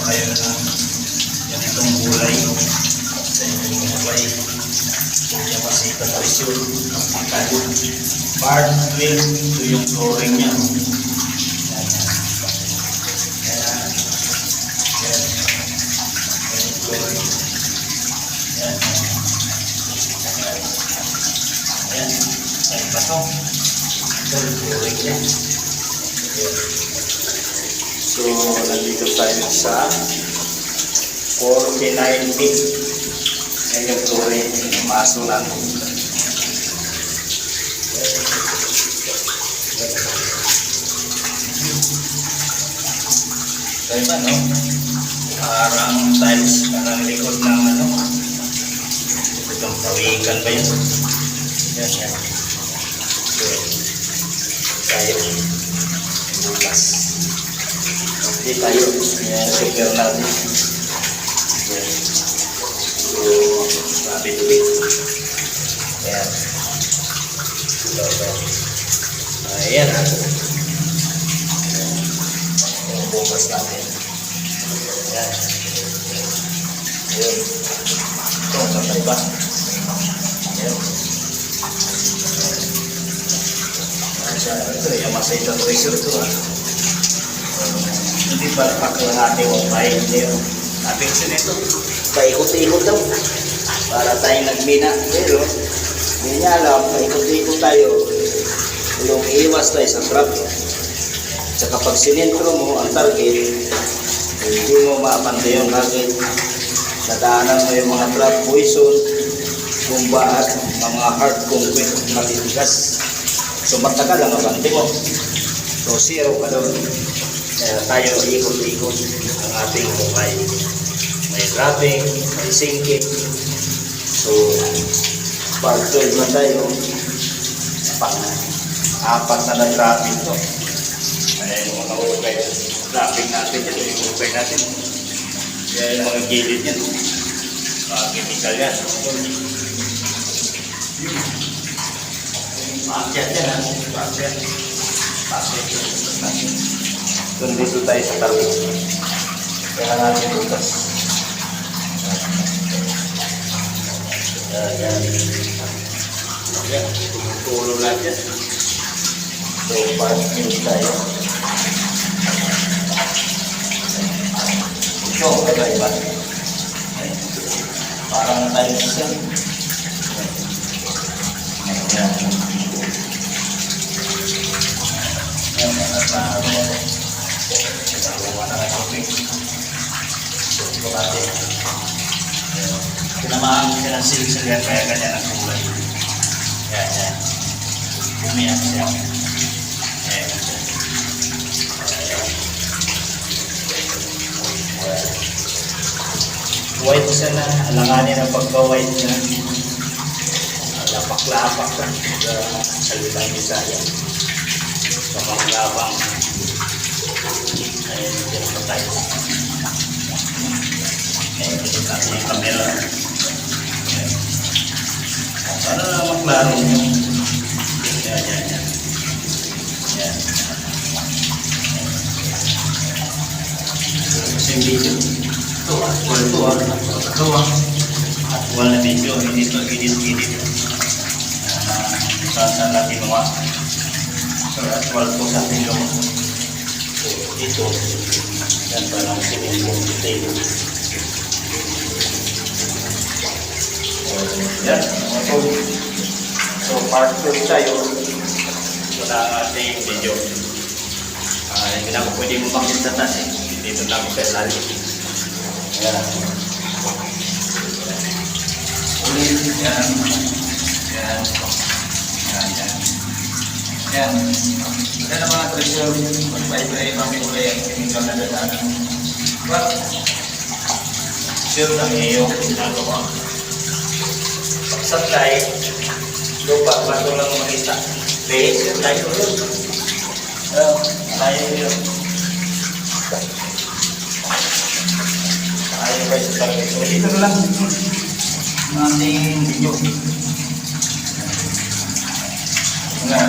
kayo ng ganitong gulay sa inyong gulay. Kaya kasi presyo tayo. Part 12 ito yung flooring niya. So, nandito tayo sa 49 feet. Yan yung flooring ng maso natin. So, iba, no? Parang tiles, parang likod ng ano. Itong pawikan ba yun? Yan, yan. So, tayo. Bukas. Okay tayo. Yan, super natin. Yan. So, rapid-bit. Yan. So, ayan. Yung bukas natin. Yan. Yan. Ito, sabay ba? Yan. Ito, yung masayang pressure ito. Hindi pa napakalahati o may hindi yun. Napinsin ito. Paikot-ikot daw. Para tayong nagmina. Pero, hindi niya alam, paikot-ikot tayo. Yung iiwas tayo sa trap. Tsaka pag sinintro mo ang target, hindi mo mapantay yung target. Nadaanan mo yung mga trap, poison, bumba at mga hard concrete, matitigas. So matagal ang mapantay mo. So zero ka doon. Kaya tayo ikot-ikot ang ating mukay. May wrapping, may sinking. So, part 12 na tayo. Apat na nag-wrapping to. Kaya yung mga ukay, wrapping natin. Ito yung ukay natin. Kaya yung mga gilid yan. Mga chemical yan. Paakyat yan ha. Paakyat. Paakyat yan. Dito tayo sa target. Kaya natin bukas. Yan. Yan. Tulong natin. So, parang tayo. Ito, iba-iba. Parang tayo siya. Yan. Yan. Tinamaan siya ng silk kaya ganyan ang kulay. Yan. Umiyak siya. White siya na. Alanganin ang pagka-white niya. Lapak-lapak ka. Sa litang Bisaya. Sa mga labang. Ayan, dyan pa tayo. Ayan, dito natin yung camera. Para maklaro nyo. Yan. Yan. Kasi yung video. Ito, actual ito actual na video. Hindi ito edit. Saan natin nawa. So, actual ito sa video. So, ito. Yan pa lang sinipong detail. Yan. So, part 2 tayo. Ito na ang ating video. Hindi na ako pwede mamakit sa taas eh. Dito na ako sa ilalim. Yan. Ulit. Yan. Yan. Ito na mga presyo. Magpaiba-iba kami ulay ang chemical na dadaanan. But, sure lang iyong ginagawa. Pag-supply, lupa, bago lang makita. Base, tayo ulit. Tayo yun. Tayo ba sa target? So, dito na lang ang ating video. Nga.